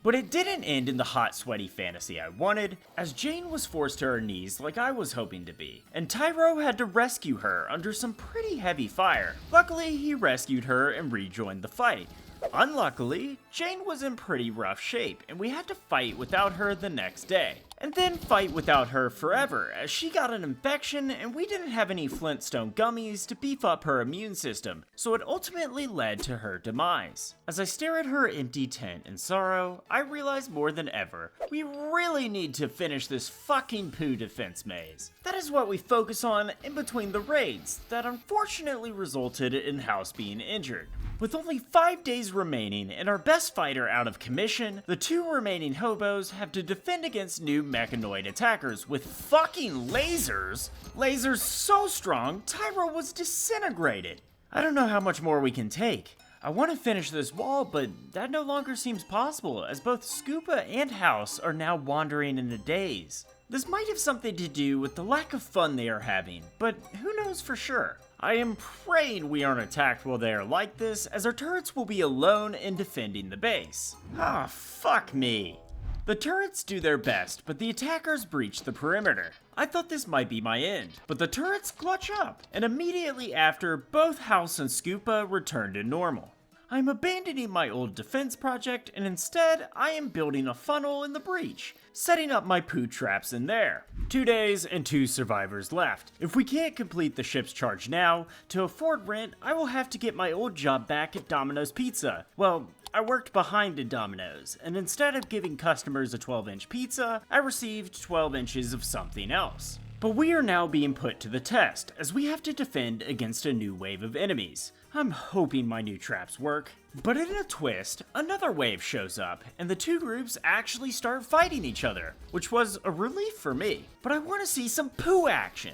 But it didn't end in the hot, sweaty fantasy I wanted, as Jane was forced to her knees like I was hoping to be, and Tyro had to rescue her under some pretty heavy fire. Luckily, he rescued her and rejoined the fight. Unluckily, Jane was in pretty rough shape, and we had to fight without her the next day. And then fight without her forever, as she got an infection and we didn't have any Flintstone gummies to beef up her immune system, so it ultimately led to her demise. As I stare at her empty tent in sorrow, I realize more than ever, we really need to finish this fucking poo defense maze. That is what we focus on in between the raids, that unfortunately resulted in House being injured. With only 5 days remaining and our best fighter out of commission, the 2 remaining hobos have to defend against new mechanoid attackers with fucking lasers. Lasers so strong, Tyro was disintegrated. I don't know how much more we can take. I want to finish this wall, but that no longer seems possible, as both Scuba and House are now wandering in a daze. This might have something to do with the lack of fun they are having, but who knows for sure. I am praying we aren't attacked while they are like this, as our turrets will be alone in defending the base. Ah, fuck me. The turrets do their best, but the attackers breach the perimeter. I thought this might be my end, but the turrets clutch up, and immediately after, both House and Scuba return to normal. I am abandoning my old defense project, and instead, I am building a funnel in the breach, setting up my poo traps in there. 2 days and 2 survivors left. If we can't complete the ship's charge now, to afford rent, I will have to get my old job back at Domino's Pizza. Well, I worked behind a Domino's, and instead of giving customers a 12-inch pizza, I received 12 inches of something else. But we are now being put to the test, as we have to defend against a new wave of enemies. I'm hoping my new traps work. But in a twist, another wave shows up, and the 2 groups actually start fighting each other, which was a relief for me. But I want to see some poo action.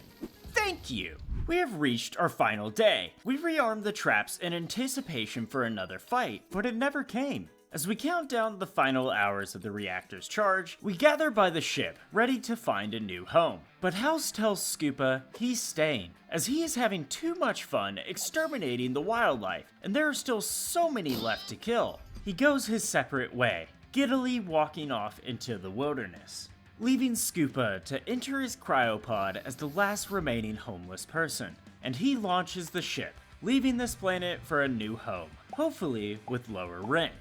Thank you! We have reached our final day. We rearmed the traps in anticipation for another fight, but it never came. As we count down the final hours of the reactor's charge, we gather by the ship, ready to find a new home. But House tells Scuba he's staying, as he is having too much fun exterminating the wildlife, and there are still so many left to kill. He goes his separate way, giddily walking off into the wilderness, leaving Scuba to enter his cryopod as the last remaining homeless person, and he launches the ship, leaving this planet for a new home, hopefully with lower rent.